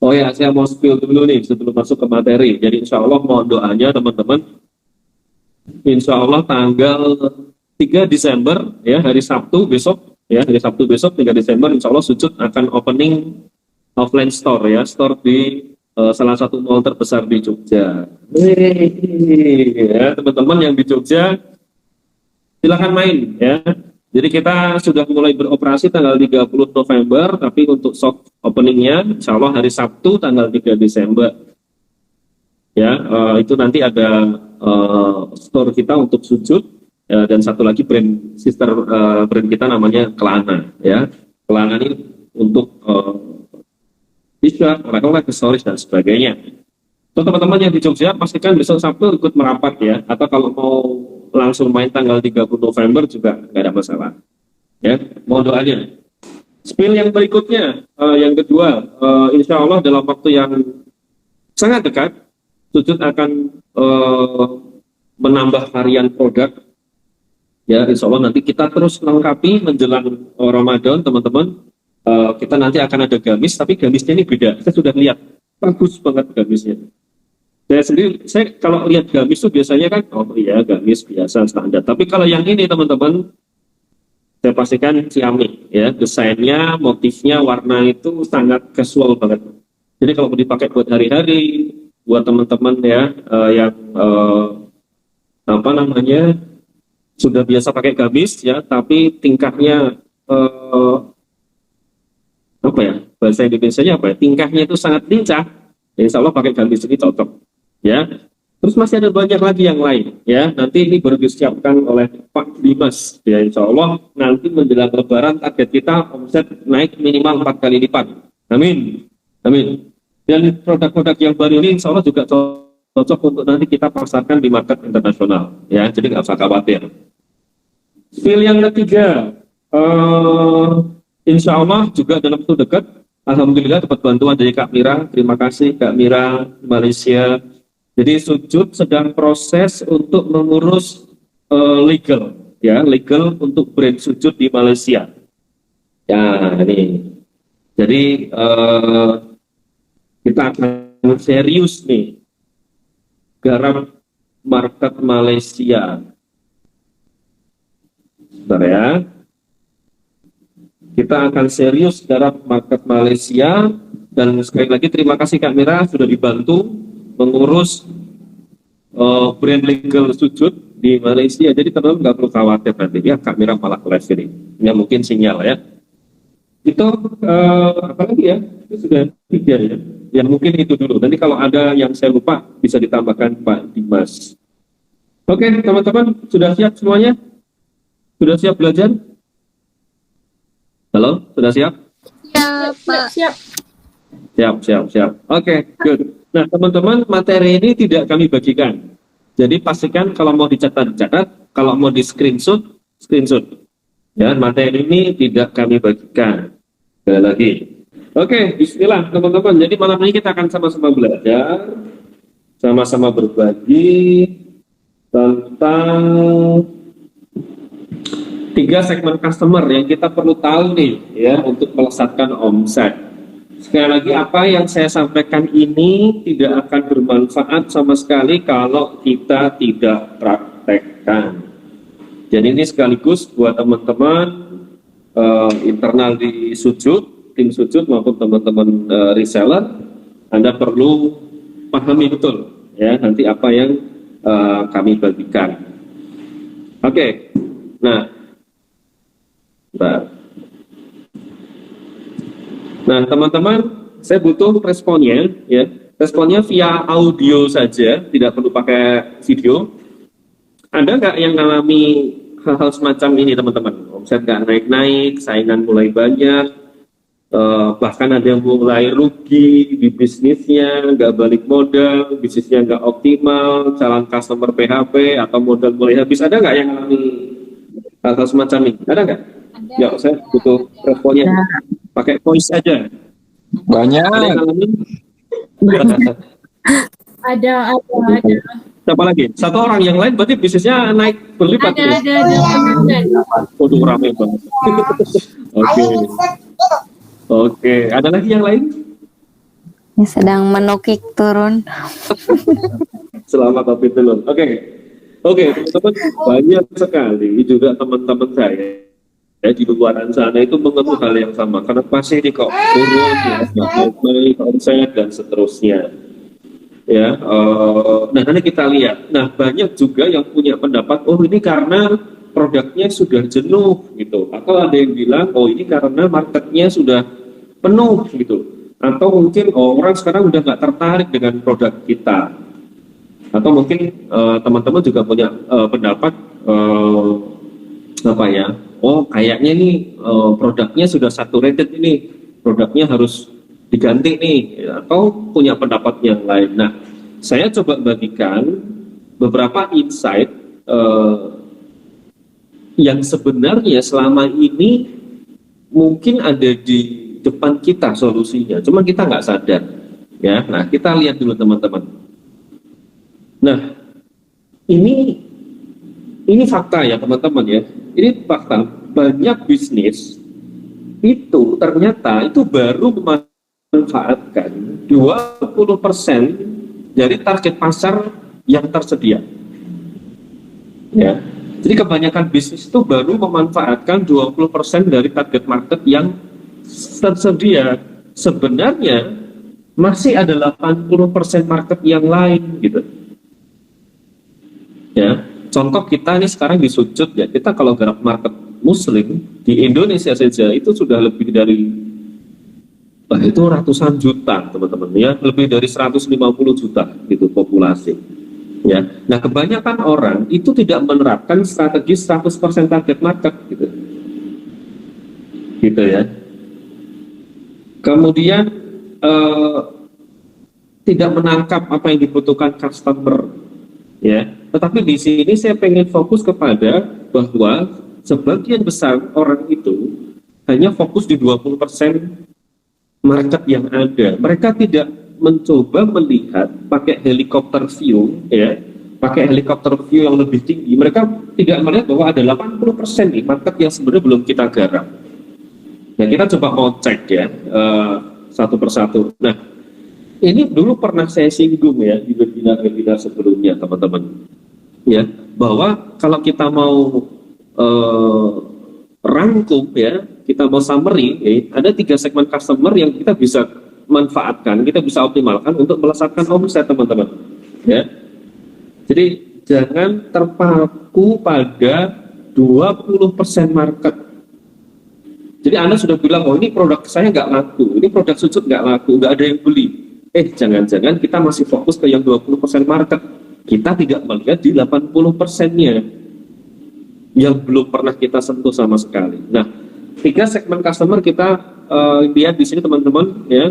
Oh ya, saya mau spill dulu nih sebelum masuk ke materi. Jadi insya Allah mohon doanya teman-teman. Insya Allah tanggal 3 Desember ya, hari Sabtu besok ya, hari Sabtu besok 3 Desember insya Allah Sujud akan opening offline store ya, store di salah satu mall terbesar di Jogja. Ya, teman-teman yang di Jogja silakan main ya. Jadi kita sudah mulai beroperasi tanggal 30 November, tapi untuk soft openingnya insya Allah hari Sabtu tanggal 3 Desember. Ya, itu nanti ada store kita untuk Sujud ya, dan satu lagi brand sister brand kita namanya Kelana ya. Kelana ini untuk t-shirt, oleh-oleh, aksesoris dan sebagainya. Untuk teman-teman yang di Jogja pastikan besok Sabtu ikut merapat ya, atau kalau mau langsung main tanggal 30 November juga nggak ada masalah ya, mohon doanya. Spill yang berikutnya, yang kedua, insya Allah dalam waktu yang sangat dekat Sujud akan menambah varian produk ya, insya Allah nanti kita terus lengkapi menjelang Ramadan teman-teman. Kita nanti akan ada gamis, tapi gamisnya ini beda, saya sudah lihat bagus banget gamisnya. Saya sendiri, saya kalau lihat gamis itu biasanya kan, oh iya gamis biasa standar. Tapi kalau yang ini teman-teman, saya pastikan ciamik ya, desainnya, motifnya, warna itu sangat casual banget. Jadi kalau mau dipakai buat hari-hari, buat teman-teman ya yang apa namanya sudah biasa pakai gamis ya, tapi tingkahnya apa ya bahasa Indonesia-nya apa ya? Tingkahnya itu sangat lincah. Ya, insya Allah pakai gamis ini cocok. Ya, terus masih ada banyak lagi yang lain ya, nanti ini baru disiapkan oleh Pak Dimas ya, insya Allah nanti menjelang Lebaran target kita omset naik minimal 4 kali lipat, amin amin. Dan produk-produk yang baru ini insya Allah juga cocok untuk nanti kita pasarkan di market internasional ya, jadi nggak usah khawatir. Skill yang ketiga, insya Allah juga dalam waktu dekat alhamdulillah dapat bantuan dari Kak Mira, terima kasih Kak Mira Malaysia. Jadi Sujud sedang proses untuk mengurus legal, ya legal untuk brand Sujud di Malaysia. Ya ini, jadi kita akan serius nih garap market Malaysia. Bentar ya, kita akan serius garap market Malaysia dan sekali lagi terima kasih Kak Mira sudah dibantu mengurus brand legal Sujud di Malaysia. Jadi teman-teman nggak perlu khawatir nanti ya Kak Mira malah live ini. Ya mungkin sinyal ya. Itu apa lagi ya? Itu sudah 3 ya. Ya mungkin itu dulu. Nanti kalau ada yang saya lupa bisa ditambahkan Pak Dimas. Oke teman-teman sudah siap semuanya? Sudah siap belajar? Halo, sudah siap? Siap, Pak. Siap. Oke, good. Nah, teman-teman, materi ini tidak kami bagikan. Jadi pastikan kalau mau dicatat, kalau mau di screenshot. Ya, materi ini tidak kami bagikan. Sekali lagi. Oke, bismillah teman-teman. Jadi malam ini kita akan sama-sama belajar, sama-sama berbagi tentang 3 segmen customer yang kita perlu tahu nih ya untuk melesatkan omset. Sekali lagi apa yang saya sampaikan ini tidak akan bermanfaat sama sekali kalau kita tidak praktekkan. Jadi ini sekaligus buat teman-teman internal di Sujud, tim Sujud maupun teman-teman reseller, Anda perlu pahami betul ya nanti apa yang kami bagikan. Oke, nah teman-teman, saya butuh responnya ya. Responnya via audio saja, tidak perlu pakai video. Ada nggak yang mengalami hal-hal semacam ini teman-teman? Omset nggak naik-naik, saingan mulai banyak, bahkan ada yang mulai rugi di bisnisnya, nggak balik modal, bisnisnya nggak optimal, calon customer PHP atau modal mulai habis. Ada nggak yang mengalami hal-hal semacam ini? Ada nggak? Ya, saya butuh responnya. Pakai voice aja. Banyak. Ada. Siapa lagi? Satu orang yang lain berarti bisnisnya naik berlipat. Ada. Waduh, rame banget. Oke. Ada lagi yang lain? Ini sedang menukik turun. Selama COVID turun. Oke, teman-teman, banyak sekali juga teman-teman saya ya di luar sana itu mengeluh hal yang sama. Kenapa sih ini kok turun ya, naik omset dan seterusnya. Ya, nah nanti kita lihat. Nah banyak juga yang punya pendapat, oh ini karena produknya sudah jenuh gitu, atau ada yang bilang, oh ini karena marketnya sudah penuh gitu, atau mungkin orang sekarang udah nggak tertarik dengan produk kita, atau mungkin teman-teman juga punya pendapat apa ya, oh kayaknya nih produknya sudah saturated ini, produknya harus diganti nih, atau punya pendapat yang lain. Nah, saya coba bagikan beberapa insight yang sebenarnya selama ini mungkin ada di depan kita solusinya, cuma kita nggak sadar. Ya, nah kita lihat dulu teman-teman. Nah, ini fakta ya teman-teman ya. Ini fakta, banyak bisnis itu ternyata itu baru memanfaatkan 20% dari target pasar yang tersedia. Ya. Jadi kebanyakan bisnis itu baru memanfaatkan 20% dari target market yang tersedia. Sebenarnya masih ada 80% market yang lain gitu. Ya. Contoh kita ini sekarang di sujud ya, kita kalau garap market muslim di Indonesia saja itu sudah lebih dari itu ratusan juta teman-teman ya, lebih dari 150 juta gitu populasi ya. Nah kebanyakan orang itu tidak menerapkan strategi 100% target market gitu ya. Kemudian tidak menangkap apa yang dibutuhkan customer ya. Tetapi di sini saya pengen fokus kepada bahwa sebagian besar orang itu hanya fokus di 20% market yang ada. Mereka tidak mencoba melihat pakai helikopter view ya, pakai helikopter view yang lebih tinggi. Mereka tidak melihat bahwa ada 80% nih market yang sebenarnya belum kita garap. Nah kita coba mau cek ya satu persatu. Nah ini dulu pernah saya singgung ya di webinar sebelumnya teman-teman ya, bahwa kalau kita mau rangkum ya, kita mau summary ada 3 segmen customer yang kita bisa manfaatkan, kita bisa optimalkan untuk melesatkan omset teman-teman ya. Jadi jangan terpaku pada 20% market. Jadi Anda sudah bilang, oh ini produk saya nggak laku, ini produk sujud nggak laku, nggak ada yang beli. Jangan-jangan kita masih fokus ke yang 20% market. Kita tidak melihat di 80%-nya yang belum pernah kita sentuh sama sekali. Nah, 3 segmen customer kita lihat di sini teman-teman ya,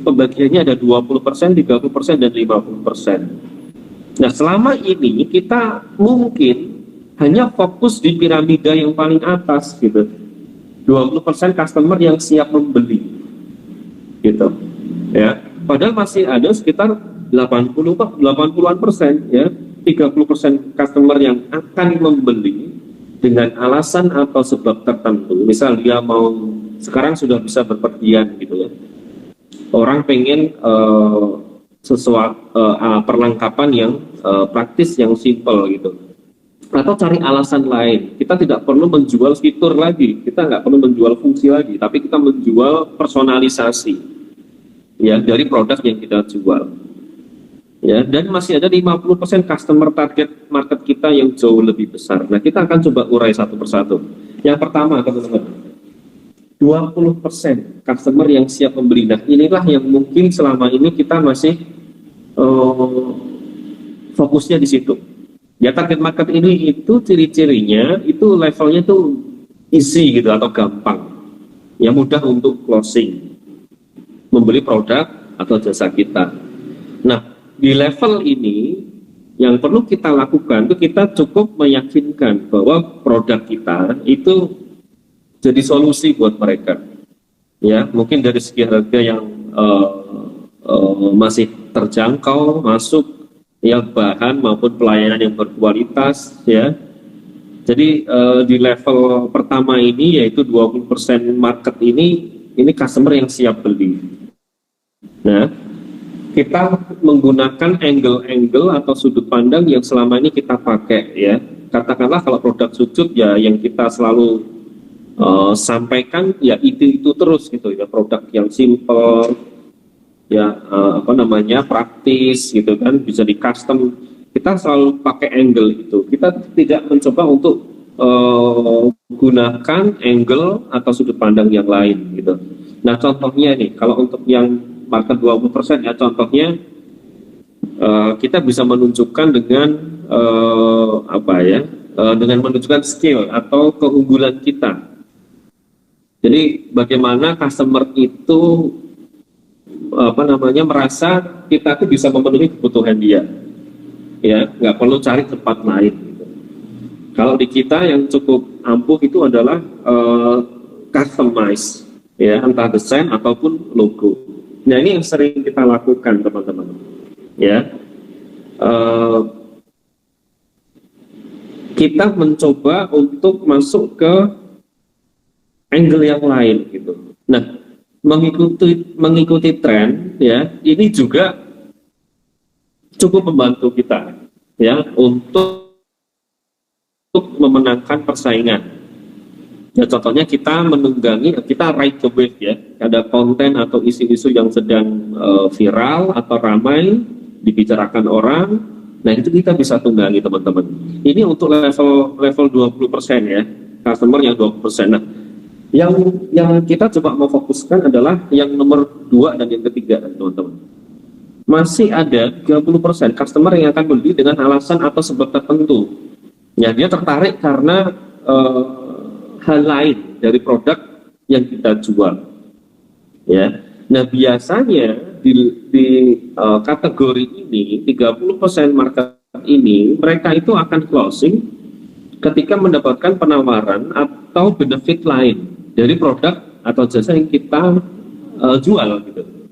pembagiannya ada 20%, 30%, dan 50%. Nah, selama ini kita mungkin hanya fokus di piramida yang paling atas gitu. 20% customer yang siap membeli gitu ya. Padahal masih ada sekitar 80-an% ya, 30% customer yang akan membeli dengan alasan atau sebab tertentu. Misal dia mau, sekarang sudah bisa berpergian gitu ya, orang pengen sesuatu perlengkapan yang praktis, yang simple gitu, atau cari alasan lain. Kita tidak perlu menjual fitur lagi, kita nggak perlu menjual fungsi lagi, tapi kita menjual personalisasi ya dari produk yang kita jual ya. Dan masih ada 50% customer target market kita yang jauh lebih besar. Nah kita akan coba urai satu persatu. Yang pertama teman-teman, 20% customer yang siap membeli. Nah inilah yang mungkin selama ini kita masih fokusnya di situ ya. Target market ini itu ciri-cirinya itu levelnya tuh easy gitu atau gampang ya, mudah untuk closing, membeli produk atau jasa kita. Nah, di level ini yang perlu kita lakukan itu kita cukup meyakinkan bahwa produk kita itu jadi solusi buat mereka. Ya, mungkin dari segi harga yang masih terjangkau, masuk ya, bahan maupun pelayanan yang berkualitas ya. Jadi di level pertama ini yaitu 20% market ini customer yang siap beli. Nah, kita menggunakan angle-angle atau sudut pandang yang selama ini kita pakai ya. Katakanlah kalau produk sujud ya yang kita selalu sampaikan ya itu terus gitu ya, produk yang simple ya, praktis gitu kan, bisa di custom. Kita selalu pakai angle itu, kita tidak mencoba untuk gunakan angle atau sudut pandang yang lain gitu. Nah contohnya nih, kalau untuk yang market 20% ya, contohnya kita bisa menunjukkan dengan dengan menunjukkan skill atau keunggulan kita. Jadi bagaimana customer itu merasa kita tuh bisa memenuhi kebutuhan dia, ya nggak perlu cari tempat lain. Gitu. Kalau di kita yang cukup ampuh itu adalah customize, ya entah desain ataupun logo. Nah ini yang sering kita lakukan teman-teman, ya. Kita mencoba untuk masuk ke angle yang lain gitu. Nah, mengikuti tren ya, ini juga cukup membantu kita ya untuk memenangkan persaingan. Ya, contohnya kita menunggangi, kita ride the wave ya. Ada konten atau isu-isu yang sedang viral atau ramai dibicarakan orang. Nah, itu kita bisa tunggangi teman-teman. Ini untuk level 20% ya, customer yang 20%. Nah, yang kita coba mau fokuskan adalah yang nomor 2 dan yang ketiga teman-teman. Masih ada 30% customer yang akan beli dengan alasan atau sebab tertentu. Ya, dia tertarik karena hal lain dari produk yang kita jual. Ya. Nah, biasanya di kategori ini 30% market ini mereka itu akan closing ketika mendapatkan penawaran atau benefit lain dari produk atau jasa yang kita jual gitu.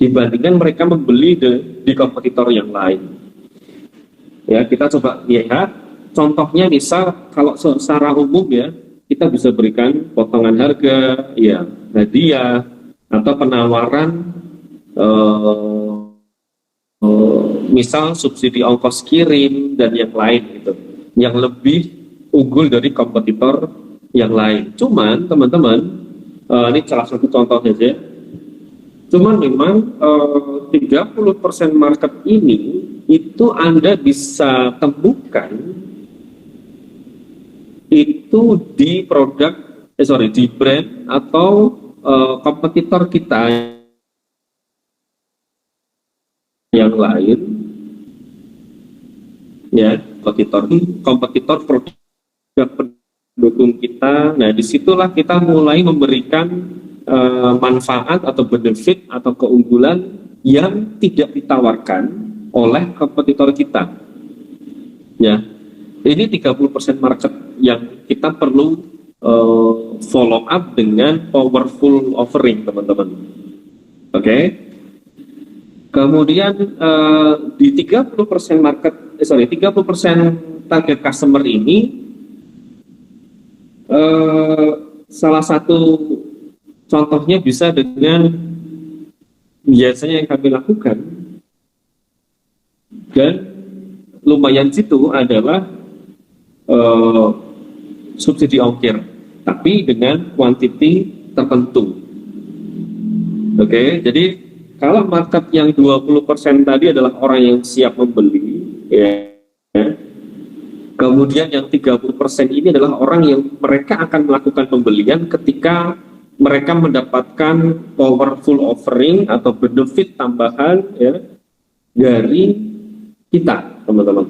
Dibandingkan mereka membeli di kompetitor yang lain. Ya, kita coba lihat contohnya, misal kalau secara umum ya, kita bisa berikan potongan harga, ya, hadiah atau penawaran misal subsidi ongkos kirim dan yang lain gitu, yang lebih unggul dari kompetitor yang lain. Cuman teman-teman, ini salah satu contoh saja. Cuman memang 30% market ini itu Anda bisa temukan itu di di brand atau kompetitor kita yang lain, ya, kompetitor produk pendukung kita. Nah, disitulah kita mulai memberikan manfaat atau benefit atau keunggulan yang tidak ditawarkan oleh kompetitor kita. Ya, ini 30% market yang kita perlu follow up dengan powerful offering, teman-teman. Oke. Kemudian di 30% 30% target customer ini salah satu contohnya bisa dengan biasanya yang kami lakukan dan lumayan situ adalah subsidi ongkir, tapi dengan quantity tertentu. Oke, jadi kalau market yang 20% tadi adalah orang yang siap membeli, ya. Kemudian yang 30% ini adalah orang yang mereka akan melakukan pembelian ketika mereka mendapatkan powerful offering atau benefit tambahan ya dari kita, teman-teman.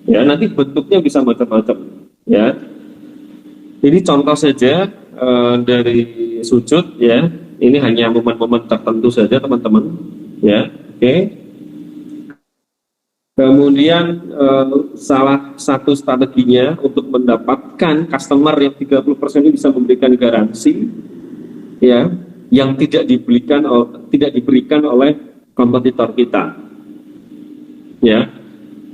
Ya, nanti bentuknya bisa macam-macam. Ya, ini contoh saja dari sujud ya. Ini hanya momen-momen tertentu saja teman-teman, ya. Oke. Kemudian salah satu strateginya untuk mendapatkan customer yang 30% ini bisa memberikan garansi, ya, yang tidak diberikan oleh kompetitor kita, ya.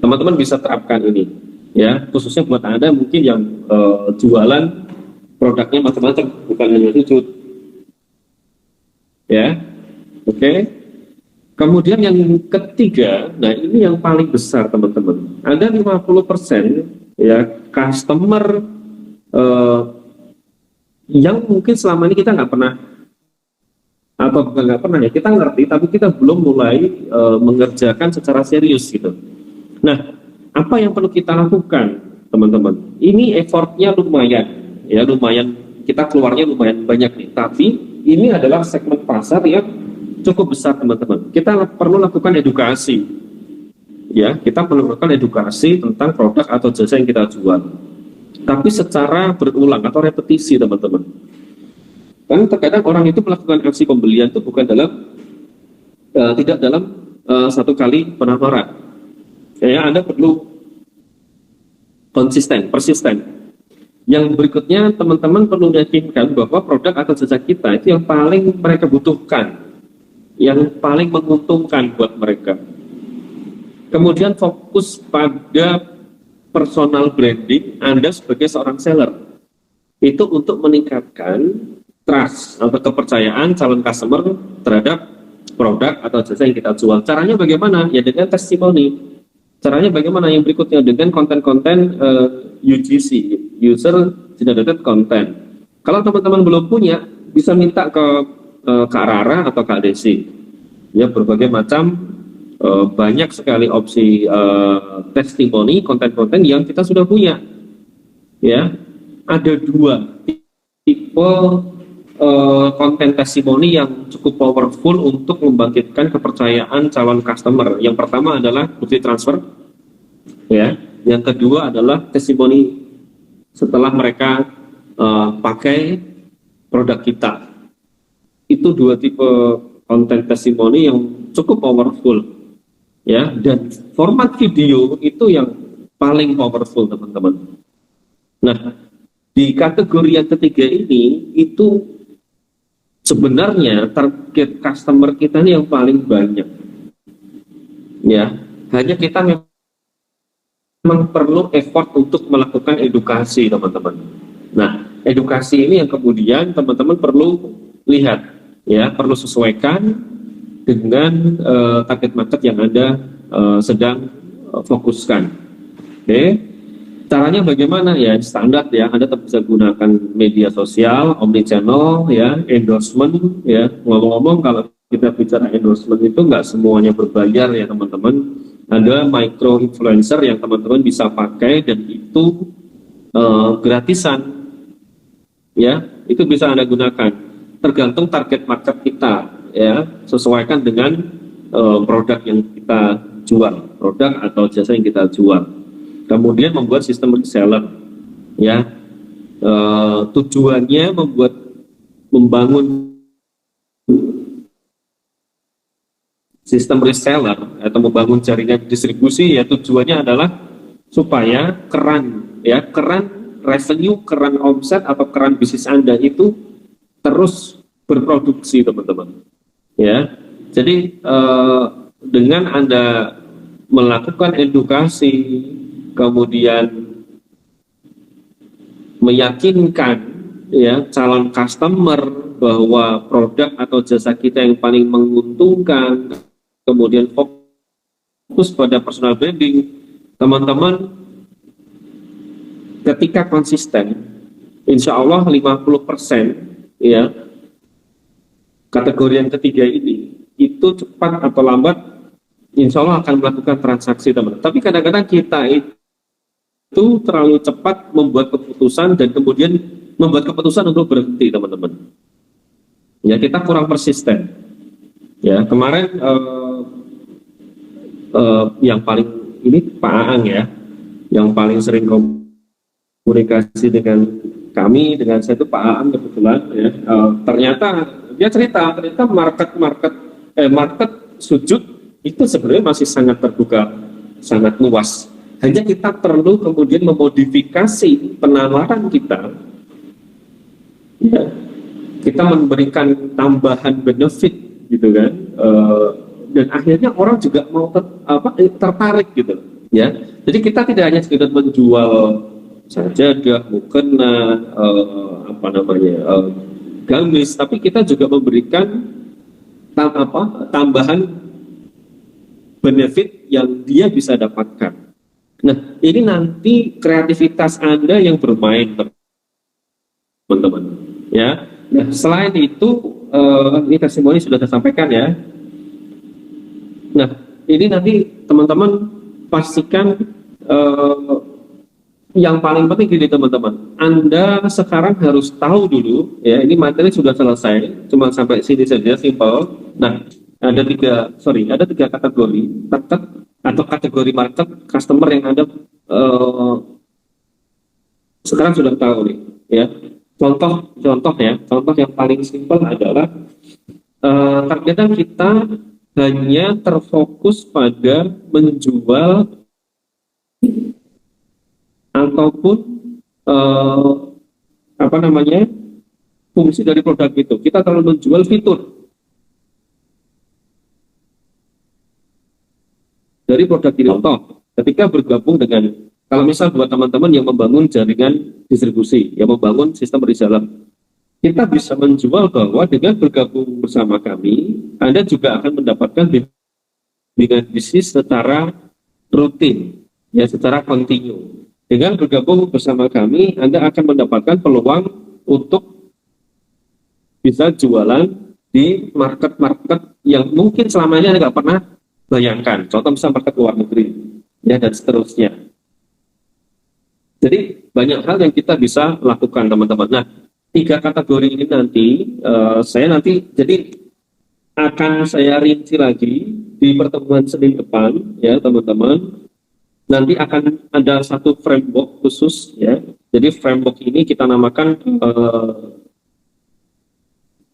Teman-teman bisa terapkan ini, ya, khususnya buat Anda mungkin yang jualan produknya macam-macam, bukan hanya sujud. Ya, oke. Oke. Kemudian yang ketiga, nah ini yang paling besar teman-teman. Ada 50% ya customer yang mungkin selama ini kita nggak pernah, atau bukan nggak pernah ya, kita ngerti tapi kita belum mulai mengerjakan secara serius gitu. Nah, apa yang perlu kita lakukan teman-teman? Ini effortnya lumayan ya, lumayan, kita keluarnya lumayan banyak nih, tapi ini adalah segmen pasar yang cukup besar teman-teman. Kita perlu lakukan edukasi ya, kita perlu lakukan edukasi tentang produk atau jasa yang kita jual, tapi secara berulang atau repetisi teman-teman. Karena terkadang orang itu melakukan aksi pembelian itu bukan dalam tidak dalam satu kali penawaran ya, Anda perlu konsisten, persisten. Yang berikutnya teman-teman perlu meyakinkan bahwa produk atau jasa kita itu yang paling mereka butuhkan, yang paling menguntungkan buat mereka. Kemudian fokus pada personal branding Anda sebagai seorang seller, itu untuk meningkatkan trust atau kepercayaan calon customer terhadap produk atau jasa yang kita jual. Caranya bagaimana? Ya dengan testimoni. Caranya bagaimana? Yang berikutnya dengan konten-konten UGC, User Generated Content. Kalau teman-teman belum punya, bisa minta ke Kak Rara atau Kak Desi. Ya, berbagai macam banyak sekali opsi testimoni, konten-konten yang kita sudah punya. Ya, ada dua tipe konten testimoni yang cukup powerful untuk membangkitkan kepercayaan calon customer. Yang pertama adalah bukti transfer, ya. Yang kedua adalah testimoni setelah mereka pakai produk kita. Itu dua tipe konten testimoni yang cukup powerful, ya. Dan format video itu yang paling powerful teman-teman. Nah, di kategori yang ketiga ini itu sebenarnya target customer kita ini yang paling banyak, ya. Hanya kita memang perlu effort untuk melakukan edukasi teman-teman. Nah, edukasi ini yang kemudian teman-teman perlu lihat, ya, perlu sesuaikan dengan target market yang Anda sedang fokuskan. Oke. Caranya bagaimana? Ya standar ya, Anda tetap bisa gunakan media sosial, omnichannel, ya, endorsement, ya. Ngomong-ngomong kalau kita bicara endorsement itu nggak semuanya berbayar ya teman-teman. Ada micro influencer yang teman-teman bisa pakai dan itu gratisan, ya. Itu bisa Anda gunakan. Tergantung target market kita, ya. Sesuaikan dengan produk yang kita jual, produk atau jasa yang kita jual. Kemudian membuat sistem reseller, ya, tujuannya membangun sistem reseller atau membangun jaringan distribusi, ya, tujuannya adalah supaya keran revenue, keran omset atau keran bisnis Anda itu terus berproduksi teman-teman, ya. Jadi dengan Anda melakukan edukasi, kemudian meyakinkan, ya, calon customer bahwa produk atau jasa kita yang paling menguntungkan, kemudian fokus pada personal branding, teman-teman ketika konsisten, insya Allah 50%, ya, kategori yang ketiga ini itu cepat atau lambat insya Allah akan melakukan transaksi teman. Tapi kadang-kadang kita itu terlalu cepat membuat keputusan dan kemudian membuat keputusan untuk berhenti teman-teman. Ya, kita kurang persisten. Ya, kemarin yang paling ini Pak Aang, ya, yang paling sering komunikasi dengan kami, dengan saya itu Pak Aang kebetulan, ya. Ternyata dia cerita market sujud itu sebenarnya masih sangat terbuka, sangat luas. Hanya kita perlu kemudian memodifikasi penawaran kita, ya, kita memberikan tambahan benefit, gitu kan, dan akhirnya orang juga mau tertarik, gitu, ya. Jadi kita tidak hanya sekedar menjual sajadah, mukena, gamis, tapi kita juga memberikan tambahan benefit yang dia bisa dapatkan. Nah, ini nanti kreativitas Anda yang bermain, teman-teman. Ya. Nah, selain itu, ini testimoni sudah saya sampaikan ya. Nah, ini nanti teman-teman pastikan yang paling penting gini teman-teman. Anda sekarang harus tahu dulu, ya ini materi sudah selesai, cuma sampai sini saja, simple. Nah, ada tiga kategori market atau kategori market customer yang Anda sekarang sudah tahu nih, ya. Contoh yang paling simpel adalah terkadang kita hanya terfokus pada menjual ataupun fungsi dari produk itu. Kita terlalu menjual fitur dari produk ini. Contoh, ketika bergabung dengan, kalau misal buat teman-teman yang membangun jaringan distribusi, yang membangun sistem reseller, kita bisa menjual bahwa dengan bergabung bersama kami, Anda juga akan mendapatkan bimbingan bisnis secara rutin, ya secara kontinu. Dengan bergabung bersama kami, Anda akan mendapatkan peluang untuk bisa jualan di market-market yang mungkin selama ini Anda nggak pernah bayangkan. Contoh misalnya market luar negeri, ya dan seterusnya. Jadi banyak hal yang kita bisa lakukan, teman-teman. Nah, 3 kategori ini nanti jadi akan saya rinci lagi di pertemuan Senin depan, ya teman-teman. Nanti akan ada satu framework khusus, ya. Jadi framework ini kita namakan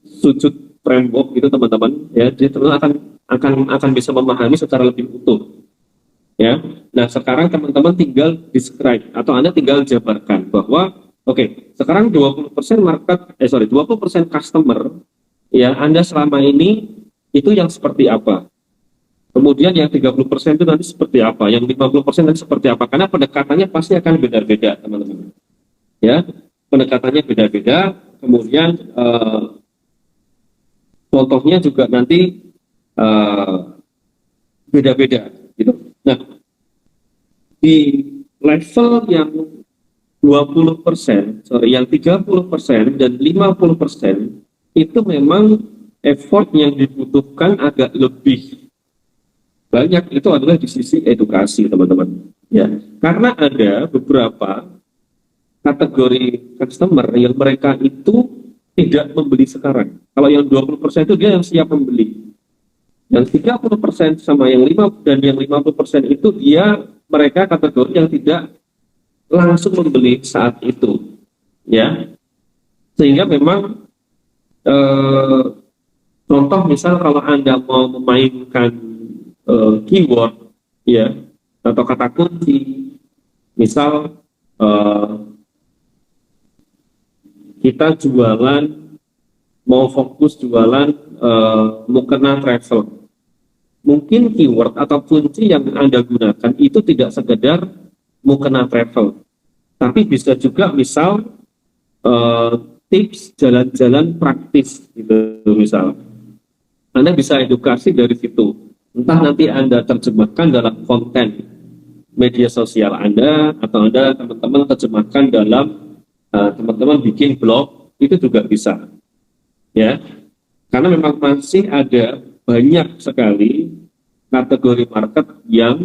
sujud framework gitu teman-teman, ya. Jadi teman-teman akan bisa memahami secara lebih utuh, ya. Nah sekarang teman-teman tinggal describe atau Anda tinggal jabarkan bahwa oke, sekarang 20% 20% customer ya Anda selama ini itu yang seperti apa. Kemudian yang 30% itu nanti seperti apa, yang 50% nanti seperti apa, karena pendekatannya pasti akan beda-beda, teman-teman. Ya, pendekatannya beda-beda, kemudian contohnya juga nanti beda-beda, gitu. Nah, di level yang 20%, yang 30% dan 50% itu memang effort yang dibutuhkan agak lebih banyak, itu adalah di sisi edukasi, teman-teman. Ya, karena ada beberapa kategori customer yang mereka itu tidak membeli sekarang. Kalau yang 20% itu dia yang siap membeli. Yang 30% sama yang 50% itu mereka kategori yang tidak langsung membeli saat itu. Ya. Sehingga memang contoh misal kalau Anda mau memainkan keyword, ya, atau kata kunci, misal kita mau fokus jualan mukena travel, mungkin keyword atau kunci yang Anda gunakan itu tidak sekedar mukena travel, tapi bisa juga misal tips jalan-jalan praktis gitu. Misal Anda bisa edukasi dari situ. Entah nanti Anda terjemahkan dalam konten media sosial Anda, atau Anda teman-teman terjemahkan dalam teman-teman bikin blog, itu juga bisa. Ya, karena memang masih ada banyak sekali kategori market yang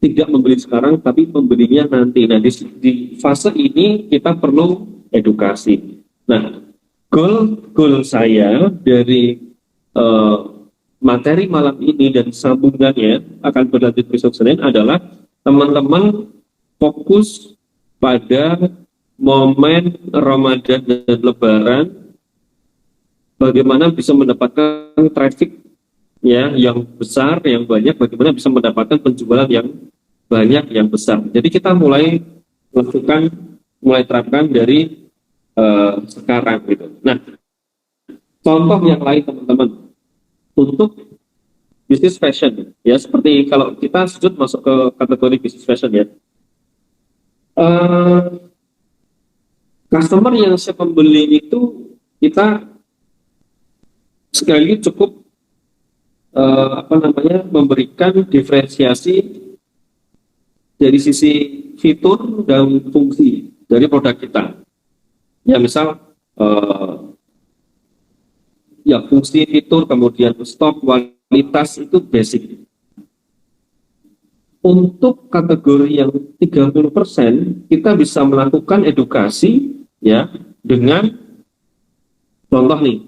tidak membeli sekarang, tapi pembelinya nanti. Nah, di fase ini kita perlu edukasi. Nah, goal saya dari materi malam ini dan sambungannya akan berlanjut besok Senin adalah teman-teman fokus pada momen Ramadan dan Lebaran, bagaimana bisa mendapatkan traffic ya yang besar, yang banyak, bagaimana bisa mendapatkan penjualan yang banyak, yang besar. Jadi kita mulai terapkan dari sekarang gitu. Nah, contoh yang lain teman-teman untuk bisnis fashion, ya seperti kalau kita sujud masuk ke kategori bisnis fashion, ya customer yang siap membeli itu kita sekali lagi cukup memberikan diferensiasi dari sisi fitur dan fungsi dari produk kita. Ya misal ya fungsi, fitur, kemudian stok, kualitas itu basic. Untuk kategori yang 30%, kita bisa melakukan edukasi ya dengan contoh nih,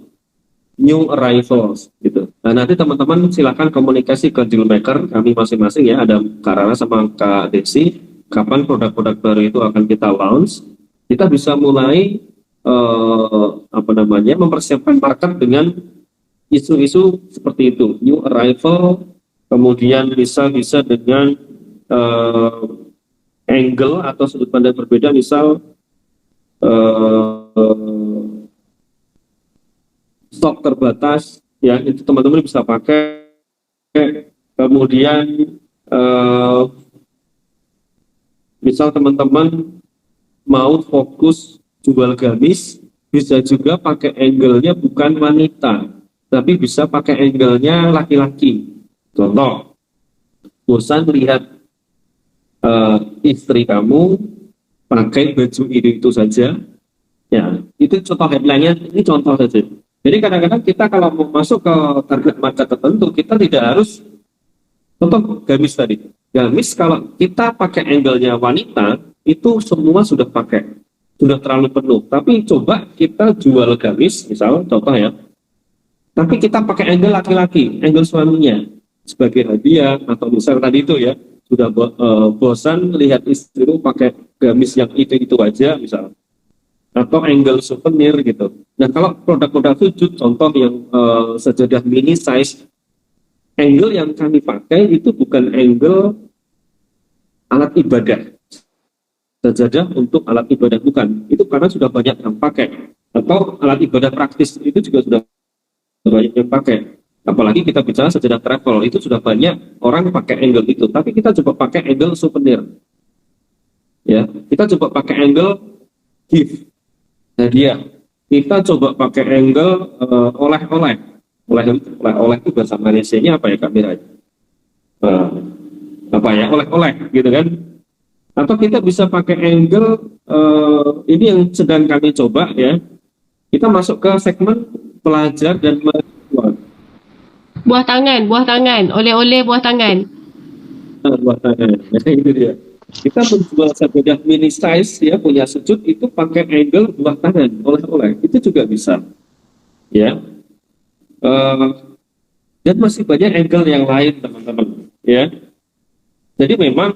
new arrivals gitu. Nah, nanti teman-teman silakan komunikasi ke dealmaker kami masing-masing ya, ada Kak Rara sama Kak Desi, kapan produk-produk baru itu akan kita launch. Kita bisa mulai mempersiapkan market dengan isu-isu seperti itu, new arrival, kemudian bisa dengan angle atau sudut pandang berbeda, misal stok terbatas ya, itu teman-teman bisa pakai. Kemudian misal teman-teman mau fokus jual gamis, bisa juga pakai angle-nya bukan wanita, tapi bisa pakai angle-nya laki-laki. Contoh, bosan melihat istri kamu pakai baju itu saja, ya itu contoh headline-nya, ini contoh saja. Jadi kadang-kadang kita kalau mau masuk ke target market tertentu, kita tidak harus, contoh gamis tadi. Gamis kalau kita pakai angle-nya wanita, itu semua sudah pakai, sudah terlalu penuh. Tapi coba kita jual gamis, misal contoh ya, tapi kita pakai angle laki-laki, angle suaminya sebagai hadiah, atau misal tadi itu ya, sudah bosan lihat istri itu pakai gamis yang itu aja misal, atau angle souvenir gitu. Nah kalau produk-produk sujud, contoh yang sejadah mini size, angle yang kami pakai itu bukan angle alat ibadah, sajadah untuk alat ibadah, bukan. Itu karena sudah banyak yang pakai. Atau alat ibadah praktis itu juga sudah banyak yang pakai. Apalagi kita bicara sejadah travel, itu sudah banyak orang pakai angle itu. Tapi kita coba pakai angle souvenir. Ya, kita coba pakai angle gift, hadiah. Kita coba pakai angle oleh-oleh. Oleh-oleh itu bahasa Malaysia-nya apa ya Kak Mira? Oleh-oleh gitu kan. Atau kita bisa pakai angle ini yang sedang kami coba ya. Kita masuk ke segmen pelajar dan mahasiswa. Buah tangan, oleh-oleh buah tangan. Buah tangan, itu dia. Kita menjual sajadah mini size ya, punya sujud itu pakai angle buah tangan, oleh-oleh, itu juga bisa. Ya. Dan masih banyak angle yang lain teman-teman. Ya. Jadi memang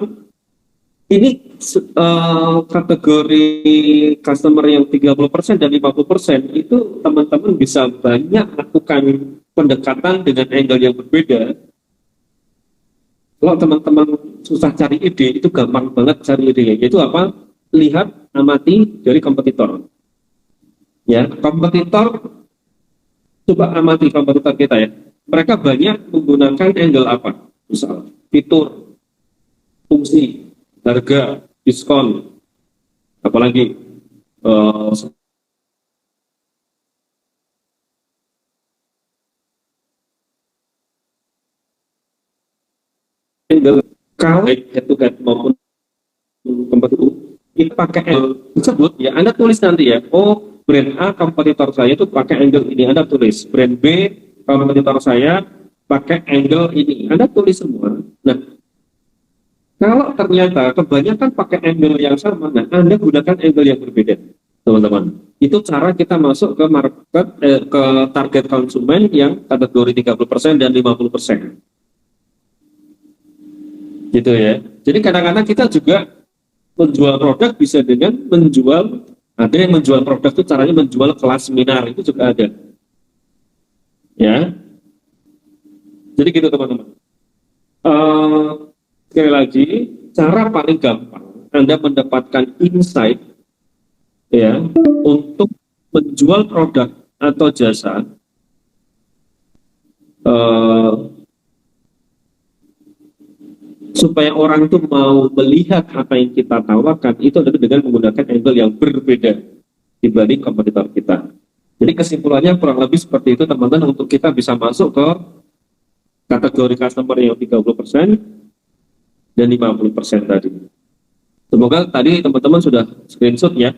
ini kategori customer yang 30% dan 50% itu teman-teman bisa banyak lakukan pendekatan dengan angle yang berbeda. Kalau teman-teman susah cari ide, itu gampang banget cari ide. Yaitu apa? Lihat, amati dari kompetitor. Ya, kompetitor, coba amati kompetitor kita ya. Mereka banyak menggunakan angle apa? Misal, fitur, fungsi, harga, diskon, apalagi kalau head to head maupun kompetitor, kita pakai angle tersebut ya, Anda tulis nanti ya, oh brand A kompetitor saya itu pakai angle ini, Anda tulis, brand B kompetitor saya pakai angle ini, Anda tulis semua. Nah, kalau ternyata kebanyakan pakai angle yang sama, nah Anda gunakan angle yang berbeda, teman-teman. Itu cara kita masuk ke market, ke target konsumen yang kategori 30% dan 50%. Gitu ya. Jadi kadang-kadang kita juga menjual produk bisa dengan menjual, ada yang menjual produk itu caranya menjual kelas seminar, itu juga ada. Ya. Jadi gitu teman-teman. Sekali lagi, cara paling gampang Anda mendapatkan insight ya untuk menjual produk atau jasa supaya orang itu mau melihat apa yang kita tawarkan, itu adalah dengan menggunakan angle yang berbeda dibanding kompetitor kita. Jadi kesimpulannya kurang lebih seperti itu teman-teman, untuk kita bisa masuk ke kategori customer yang 30% dan 50% tadi. Semoga tadi teman-teman sudah screenshot ya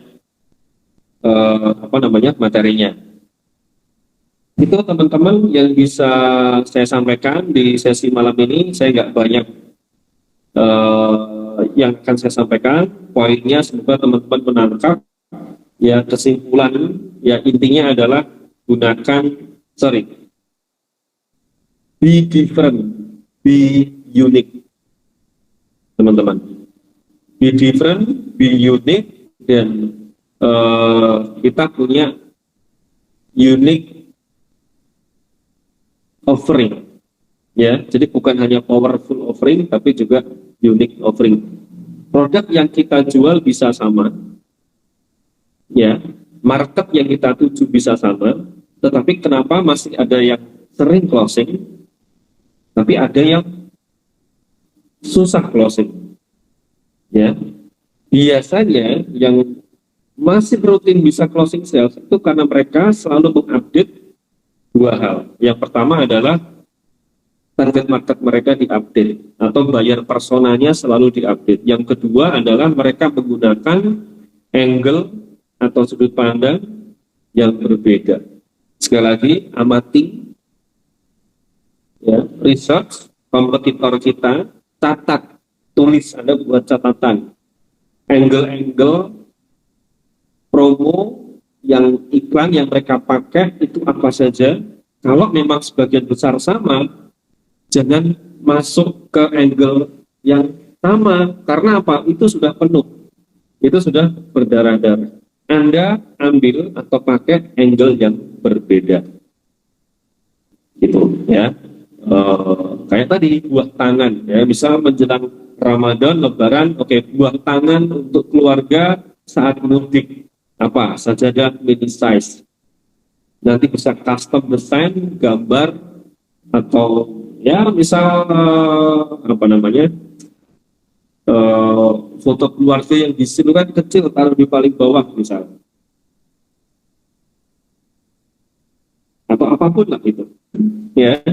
materinya. Itu teman-teman yang bisa saya sampaikan di sesi malam ini. Saya nggak banyak yang akan saya sampaikan. Poinnya semoga teman-teman menangkap ya, kesimpulan ya, intinya adalah be different, be unique teman-teman. Be different, be unique, dan kita punya unique offering ya. Jadi bukan hanya powerful offering tapi juga unique offering. Produk yang kita jual bisa sama ya, market yang kita tuju bisa sama, tetapi kenapa masih ada yang sering closing tapi ada yang susah closing ya. Biasanya yang masih rutin bisa closing sales itu karena mereka selalu mengupdate dua hal. Yang pertama adalah target market mereka diupdate atau buyer personanya selalu diupdate. Yang kedua adalah mereka menggunakan angle atau sudut pandang yang berbeda. Sekali lagi, amati ya, research kompetitor kita, catat, tulis, Anda buat catatan angle-angle promo yang iklan yang mereka pakai itu apa saja. Kalau memang sebagian besar sama, jangan masuk ke angle yang sama. Karena apa? Itu sudah penuh, itu sudah berdarah-darah. Anda ambil atau pakai angle yang berbeda, gitu ya. Kayak tadi buah tangan ya, bisa menjelang Ramadan, Lebaran, oke, buah tangan untuk keluarga saat mudik, apa sajadah mini size, nanti bisa custom design gambar atau ya misal foto keluarga yang di sini kan kecil, taruh di paling bawah misalnya, atau apapun lah itu ya.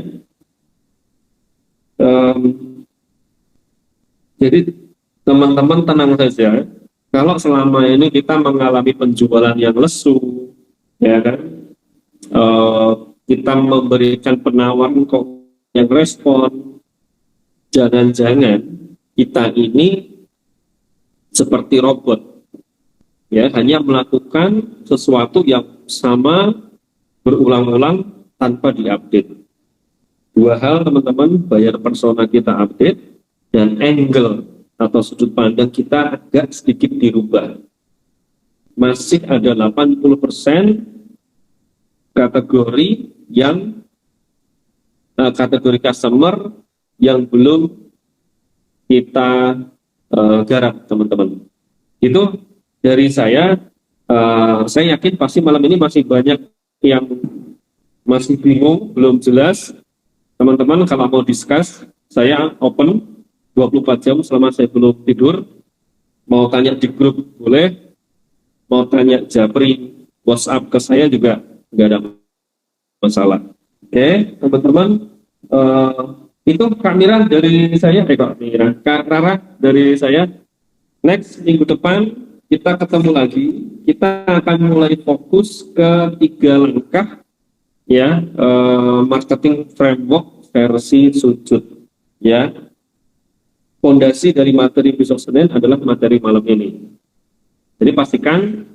Jadi teman-teman tenang saja, kalau selama ini kita mengalami penjualan yang lesu, ya kan, kita memberikan penawaran kok yang respon, jangan-jangan kita ini seperti robot, ya, hanya melakukan sesuatu yang sama berulang-ulang tanpa diupdate. Dua hal teman-teman, buyer persona kita update dan angle atau sudut pandang kita agak sedikit dirubah. Masih ada 80% kategori yang kategori customer yang belum kita garap teman-teman. Itu dari saya yakin pasti malam ini masih banyak yang masih bingung, belum jelas. Teman-teman kalau mau discuss, saya open 24 jam selama saya belum tidur. Mau tanya di grup boleh, mau tanya japri WhatsApp ke saya juga nggak ada masalah. Oke, teman-teman, itu Kak Mira dari saya, Kak Rara dari saya. Next minggu depan kita ketemu lagi. Kita akan mulai fokus ke 3 langkah ya, marketing framework versi sujud ya. Fondasi dari materi besok Senin adalah materi malam ini. Jadi pastikan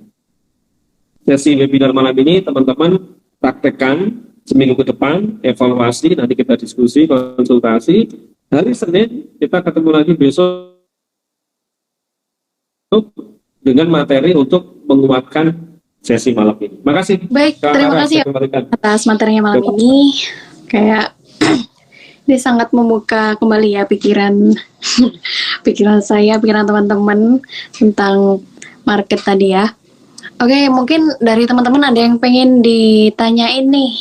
sesi webinar malam ini teman-teman praktekkan seminggu ke depan, evaluasi, nanti kita diskusi, konsultasi. Hari Senin kita ketemu lagi besok dengan materi untuk menguatkan sesi malam ini. Makasih. Baik, terima kasih atas materinya malam ini. Kayak dia sangat membuka kembali ya pikiran saya, pikiran teman-teman tentang market tadi ya. Oke, mungkin dari teman-teman ada yang pengen ditanyain nih,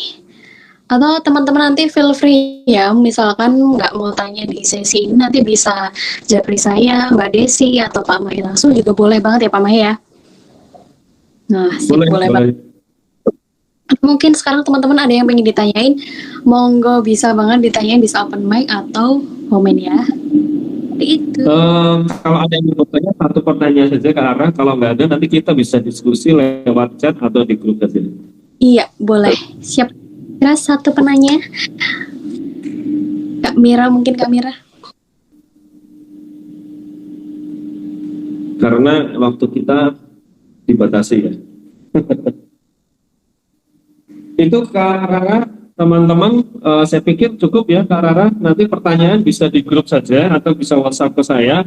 atau teman-teman nanti feel free ya, misalkan nggak mau tanya di sesi ini nanti bisa japri saya, Mbak Desi atau Pak Mai langsung juga boleh banget ya Pak Mai ya. Nah, boleh banget. Mungkin sekarang teman-teman ada yang pengen ditanyain, monggo bisa banget ditanyain, bisa open mic atau komen ya. Seperti itu. Kalau ada yang mau bertanya, satu pertanyaan saja ke Ara. Kalau nggak ada, nanti kita bisa diskusi lewat chat atau di grup saja. Iya, boleh. Siap. Kira satu penanya. Kak Mira, mungkin Kak Mira. Karena waktu kita dibatasi ya. Itu Kak Rara, teman-teman, saya pikir cukup ya Kak Rara. Nanti pertanyaan bisa di grup saja atau bisa WhatsApp ke saya.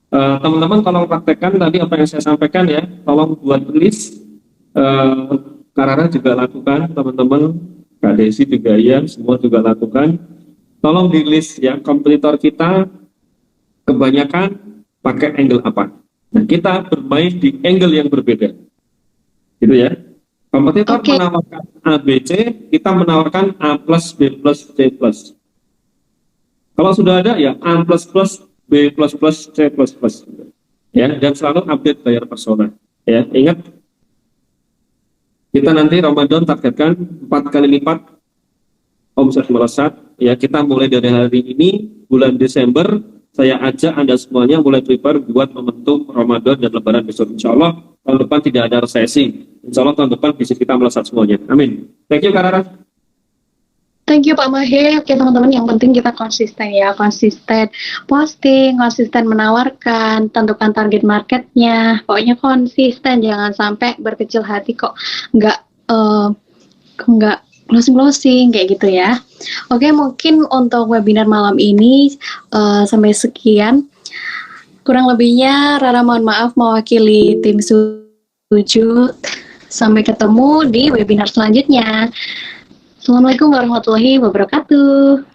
Teman-teman tolong praktekkan tadi apa yang saya sampaikan ya. Tolong buat list. Kak Rara juga lakukan, teman-teman. Kak Desi juga ya, semua juga lakukan. Tolong di list ya, kompetitor kita kebanyakan pakai angle apa. Nah, kita bermain di angle yang berbeda. Gitu ya. Kompetitor Oke. menawarkan A, B, C, kita menawarkan A plus, B plus, C plus. Kalau sudah ada ya A plus plus, B plus plus, C plus plus. Ya, dan selalu update bayar persona. Ya, ingat kita nanti Ramadan targetkan 4 kali lipat omset melesat. Ya, kita mulai dari hari ini bulan Desember saya ajak Anda semuanya mulai prepare buat momentum Ramadan dan Lebaran besok. Insya Allah tahun depan tidak ada resesi. Insya Allah tahun depan bisa kita melesat semuanya. Amin. Thank you Kak Rara. Thank you Pak Mahir. Oke teman-teman, yang penting kita konsisten ya, konsisten posting, konsisten menawarkan, tentukan target marketnya, pokoknya konsisten, jangan sampai berkecil hati kok nggak closing kayak gitu ya. Oke, mungkin untuk webinar malam ini sampai sekian. Kurang lebihnya Rara mohon maaf mewakili tim Sujud. Sampai ketemu di webinar selanjutnya. Assalamualaikum warahmatullahi wabarakatuh.